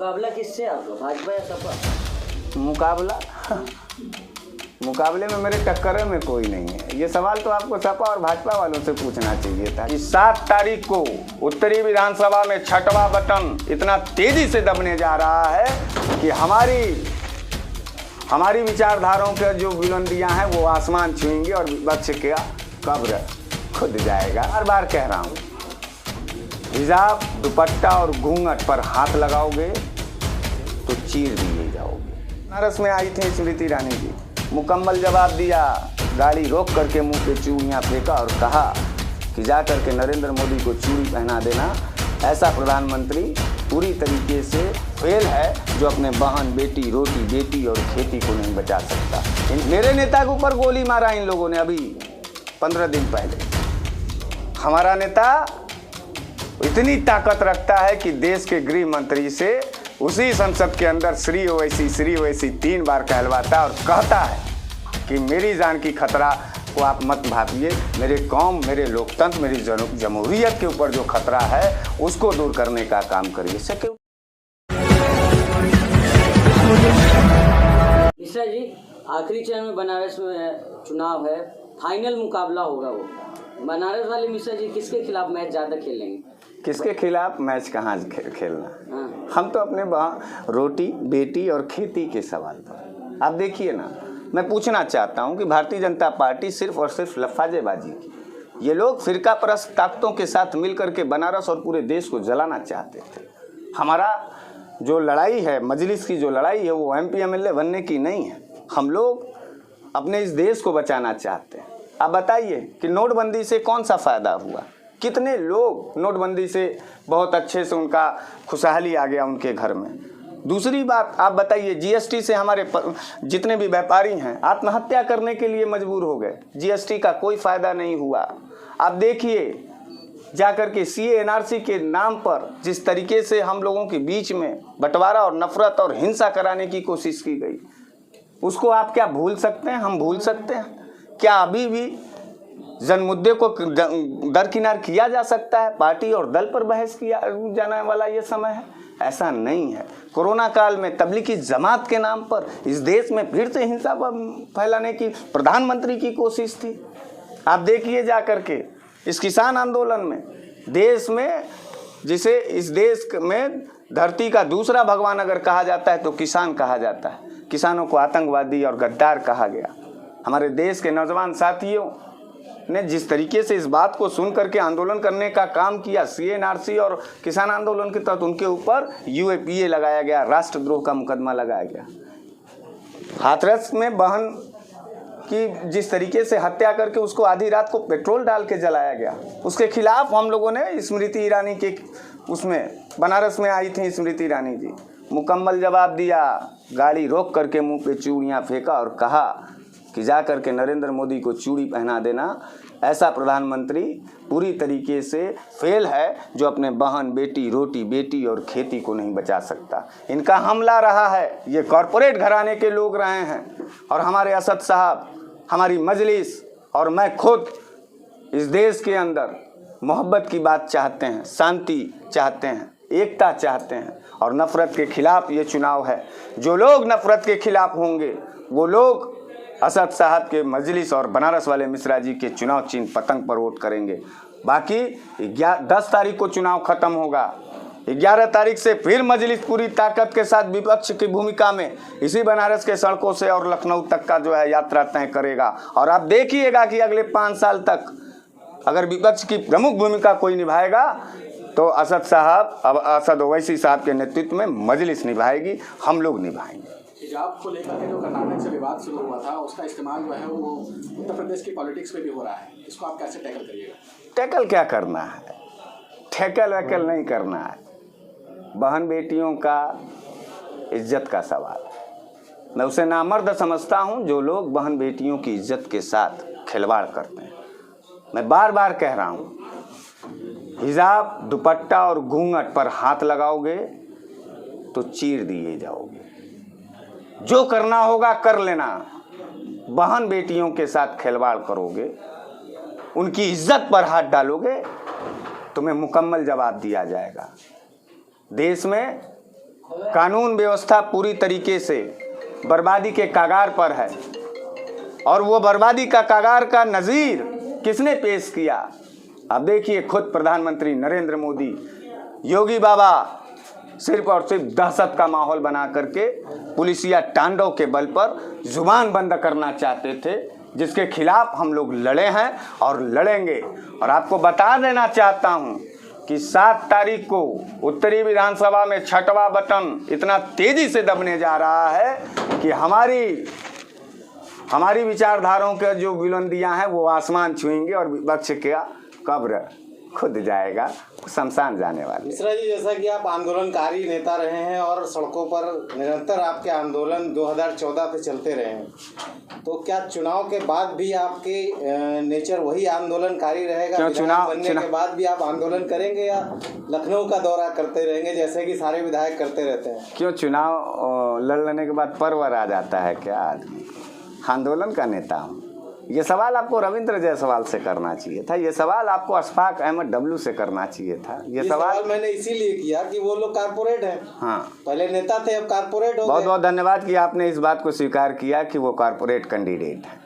मुकाबला किससे आपका, भाजपा या सपा? मुकाबले में मेरे टक्कर में कोई नहीं है। ये सवाल तो आपको सपा और भाजपा वालों से पूछना चाहिए था। इस 7 तारीख को उत्तरी विधानसभा में 6वां बटन इतना तेजी से दबने जा रहा है कि हमारी विचारधाराओं के जो बुलंदियां हैं वो आसमान छुएंगे और विपक्ष का कब्र खुद जाएगा। बार बार कह रहा हूँ, हिजाब, दुपट्टा और घूंघट पर हाथ लगाओगे तो चीर दिए जाओगे। बनारस में आई थी स्मृति ईरानी जी, मुकम्मल जवाब दिया। गाड़ी रोक करके मुंह पे चूड़ियाँ फेंका और कहा कि जा करके नरेंद्र मोदी को चूड़ी पहना देना। ऐसा प्रधानमंत्री पूरी तरीके से फेल है जो अपने बहन, बेटी, रोटी, बेटी और खेती को नहीं बचा सकता। मेरे नेता के ऊपर गोली मारा इन लोगों ने अभी 15 दिन पहले। हमारा नेता इतनी ताकत रखता है कि देश के गृह मंत्री से उसी संसद के अंदर श्री ओवैसी 3 बार कहलवाता और कहता है कि मेरी जान की खतरा को आप मत भापिए, मेरे कौम, मेरे लोकतंत्र, मेरी जमहूरियत के ऊपर जो खतरा है उसको दूर करने का काम करिए। मिश्रा जी, आखिरी चरण में बनारस में चुनाव है, फाइनल मुकाबला होगा। वो बनारस वाले मिश्रा जी किसके खिलाफ मैच ज़्यादा खेलेंगे? किसके खिलाफ मैच कहाँ खेलना? हम तो अपने रोटी, बेटी और खेती के सवाल पर। आप देखिए ना, मैं पूछना चाहता हूं कि भारतीय जनता पार्टी सिर्फ और सिर्फ लफाजेबाजी की, ये लोग फिरका परस्त ताकतों के साथ मिलकर के बनारस और पूरे देश को जलाना चाहते थे। हमारा जो लड़ाई है, मजलिस की जो लड़ाई है, वो MP MLA बनने की नहीं है। हम लोग अपने इस देश को बचाना चाहते हैं। आप बताइए कि नोटबंदी से कौन सा फ़ायदा हुआ? कितने लोग नोटबंदी से बहुत अच्छे से उनका खुशहाली आ गया उनके घर में। दूसरी बात, आप बताइए, GST से हमारे जितने भी व्यापारी हैं आत्महत्या करने के लिए मजबूर हो गए। GST का कोई फ़ायदा नहीं हुआ। आप देखिए जाकर के CA NRC के नाम पर जिस तरीके से हम लोगों के बीच में बंटवारा और नफरत और हिंसा कराने की कोशिश की गई, उसको आप क्या भूल सकते हैं? हम भूल सकते हैं क्या? अभी भी जन मुद्दे को दरकिनार किया जा सकता है? पार्टी और दल पर बहस किया जाने वाला ये समय है? ऐसा नहीं है। कोरोना काल में तबलीगी जमात के नाम पर इस देश में फिर से हिंसा फैलाने की प्रधानमंत्री की कोशिश थी। आप देखिए जा करके इस किसान आंदोलन में, देश में, जिसे इस देश में धरती का दूसरा भगवान अगर कहा जाता है तो किसान कहा जाता है। किसानों को आतंकवादी और गद्दार कहा गया। हमारे देश के नौजवान साथियों ने जिस तरीके से इस बात को सुन करके आंदोलन करने का काम किया, CA NRC और किसान आंदोलन के तहत उनके ऊपर UAPA लगाया गया, राष्ट्रद्रोह का मुकदमा लगाया गया। हाथरस में बहन की जिस तरीके से हत्या करके उसको आधी रात को पेट्रोल डाल के जलाया गया, उसके खिलाफ हम लोगों ने स्मृति ईरानी के उसमें बनारस में आई थी स्मृति ईरानी जी, मुकम्मल जवाब दिया। गाड़ी रोक करके मुंह पे चूड़ियाँ फेंका और कहा कि जा करके नरेंद्र मोदी को चूड़ी पहना देना। ऐसा प्रधानमंत्री पूरी तरीके से फेल है जो अपने बहन, बेटी, रोटी, बेटी और खेती को नहीं बचा सकता। इनका हमला रहा है, ये कॉरपोरेट घराने के लोग रहे हैं। और हमारे असद साहब, हमारी मजलिस और मैं खुद इस देश के अंदर मोहब्बत की बात चाहते हैं, शांति चाहते हैं, एकता चाहते हैं और नफ़रत के खिलाफ ये चुनाव है। जो लोग नफ़रत के खिलाफ होंगे वो लोग असद साहब के मजलिस और बनारस वाले मिश्रा जी के चुनाव चिन्ह पतंग पर वोट करेंगे। बाकी 10 तारीख को चुनाव खत्म होगा। 11 तारीख से फिर मजलिस पूरी ताकत के साथ विपक्ष की भूमिका में इसी बनारस के सड़कों से और लखनऊ तक का जो है यात्रा तय करेगा। और आप देखिएगा कि अगले 5 साल तक अगर विपक्ष की प्रमुख भूमिका कोई निभाएगा तो असद साहब, अब असद ओवैसी साहब के नेतृत्व में मजलिस निभाएगी, हम लोग निभाएंगे। हिजाब को लेकर के जो कर्नाटक से विवाद शुरू हुआ था, उसका इस्तेमाल जो है वो उत्तर प्रदेश की पॉलिटिक्स में भी हो रहा है। इसको आप कैसे टैकल करिएगा? टैकल क्या करना है? टैकल वैकल नहीं करना है। बहन बेटियों का इज्जत का सवाल है। मैं उसे नामर्द समझता हूं जो लोग बहन बेटियों की इज्जत के साथ खिलवाड़ करते हैं। मैं बार बार कह रहा हूं, हिजाब, दुपट्टा और घूंघट पर हाथ लगाओगे तो चीर दिए जाओगे। जो करना होगा कर लेना। बहन बेटियों के साथ खिलवाड़ करोगे, उनकी इज्जत पर हाथ डालोगे, तुम्हें मुकम्मल जवाब दिया जाएगा। देश में कानून व्यवस्था पूरी तरीके से बर्बादी के कगार पर है। और वो बर्बादी का कगार का नज़ीर किसने पेश किया? अब देखिए, खुद प्रधानमंत्री नरेंद्र मोदी, योगी बाबा सिर्फ और सिर्फ दहशत का माहौल बना करके पुलिसिया तांडव के बल पर जुबान बंद करना चाहते थे, जिसके खिलाफ हम लोग लड़े हैं और लड़ेंगे। और आपको बता देना चाहता हूं कि 7 तारीख को उत्तरी विधानसभा में 6वां बटन इतना तेजी से दबने जा रहा है कि हमारी विचारधाराओं के जो बुलंदियां हैं वो आसमान छुएंगे और विपक्ष का कब्र खुद जाएगा, शमशान जाने वाले। मिश्रा जी, जैसा कि आप आंदोलनकारी नेता रहे हैं और सड़कों पर निरंतर आपके आंदोलन 2014 से चलते रहे हैं, तो क्या चुनाव के बाद भी आपके नेचर वही आंदोलनकारी रहेगा? क्यों विधायक बनने के बाद भी आप आंदोलन करेंगे या लखनऊ का दौरा करते रहेंगे जैसे कि सारे विधायक करते रहते हैं? क्यों चुनाव लड़ लेने के बाद परवर आ जाता है क्या आदमी? आंदोलन का नेता हूँ। ये सवाल आपको रविंद्र जायसवाल से करना चाहिए था, ये सवाल आपको अशफाक अहमद डब्लू से करना चाहिए था। ये सवाल मैंने इसीलिए किया कि वो लोग कारपोरेट हैं। हाँ, पहले नेता थे, अब कारपोरेट हो गए। बहुत बहुत धन्यवाद कि आपने इस बात को स्वीकार किया कि वो कारपोरेट कैंडिडेट है।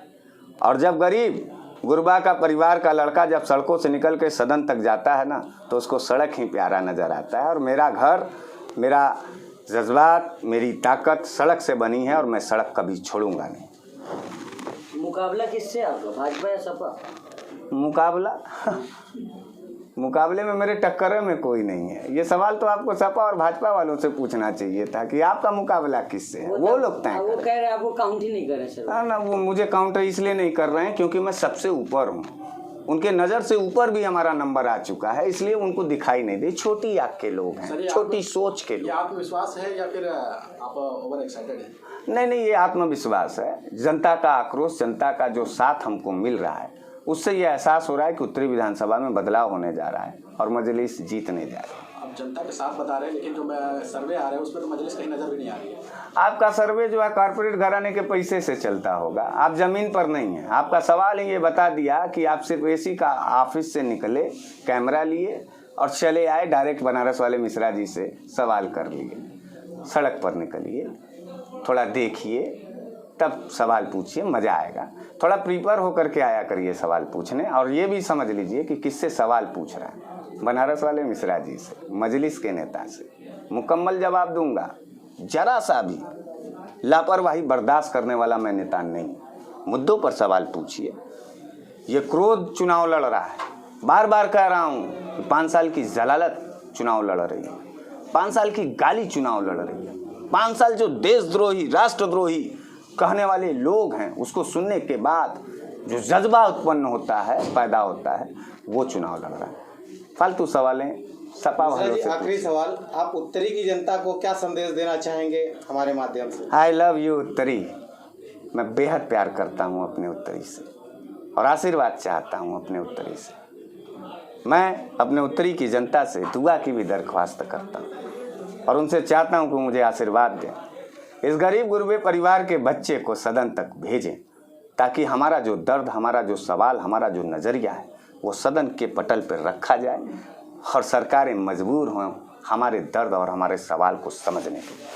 और जब गरीब गुरबा का परिवार का लड़का जब सड़कों से निकल के सदन तक जाता है ना, तो उसको सड़क ही प्यारा नज़र आता है। और मेरा घर, मेरा जज्बात, मेरी ताकत सड़क से बनी है और मैं सड़क कभी छोड़ूंगा नहीं। मुकाबला किससे आपका, भाजपा या सपा? मुकाबले में मेरे टक्कर में कोई नहीं है। ये सवाल तो आपको सपा और भाजपा वालों से पूछना चाहिए था कि आपका मुकाबला किससे है। वो लोग तय वो कह रहे हैं, आपको काउंट ही नहीं कर रहे सर। हाँ ना, वो मुझे काउंटर इसलिए नहीं कर रहे हैं क्योंकि मैं सबसे ऊपर हूँ। उनके नज़र से ऊपर भी हमारा नंबर आ चुका है, इसलिए उनको दिखाई नहीं दे। छोटी आँख के लोग हैं, छोटी सोच के लोग। आत्मविश्वास है या फिर आप ओवर एक्साइटेड हैं? नहीं, ये आत्मविश्वास है। जनता का आक्रोश, जनता का जो साथ हमको मिल रहा है, उससे ये एहसास हो रहा है कि उत्तरी विधानसभा में बदलाव होने जा रहा है और मजलिस जीतने जा रही है। अब जनता के साथ बता रहे हैं, लेकिन जो सर्वे आ रहा है उसमें तो मजलिस कहीं नजर भी नहीं आ रही है। आपका सर्वे जो है कारपोरेट घराने के पैसे से चलता होगा, आप जमीन पर नहीं है। आपका सवाल ही ये बता दिया कि आप सिर्फ एसी का ऑफिस से निकले, कैमरा लिए और चले आए, डायरेक्ट बनारस वाले मिश्रा जी से सवाल कर लिए। सड़क पर निकलिए, थोड़ा देखिए, तब सवाल पूछिए, मज़ा आएगा। थोड़ा प्रिपेयर होकर के आया करिए सवाल पूछने। और ये भी समझ लीजिए कि किससे सवाल पूछ रहा है। बनारस वाले मिश्रा जी से, मजलिस के नेता से मुकम्मल जवाब दूंगा। जरा सा भी लापरवाही बर्दाश्त करने वाला मैं नेता नहीं। मुद्दों पर सवाल पूछिए। ये क्रोध चुनाव लड़ रहा है, बार बार कह रहा हूँ कि 5 साल की जलालत चुनाव लड़ रही है, 5 साल की गाली चुनाव लड़ रही है। 5 साल जो देशद्रोही, राष्ट्रद्रोही कहने वाले लोग हैं, उसको सुनने के बाद जो जज्बा उत्पन्न होता है, पैदा होता है, वो चुनाव लड़ रहा है। फालतू सवालें सपा वालों से। आखिरी सवाल, आप उत्तरी की जनता को क्या संदेश देना चाहेंगे हमारे माध्यम से? आई लव यू उत्तरी। मैं बेहद प्यार करता हूँ अपने उत्तरी से और आशीर्वाद चाहता हूँ अपने उत्तरी से। मैं अपने उत्तरी की जनता से दुआ की भी दरख्वास्त करता हूँ और उनसे चाहता हूँ कि मुझे आशीर्वाद दें। इस गरीब गुरबे परिवार के बच्चे को सदन तक भेजें ताकि हमारा जो दर्द, हमारा जो सवाल, हमारा जो नज़रिया है, वो सदन के पटल पर रखा जाए और सरकारें मजबूर हों हमारे दर्द और हमारे सवाल को समझने के लिए।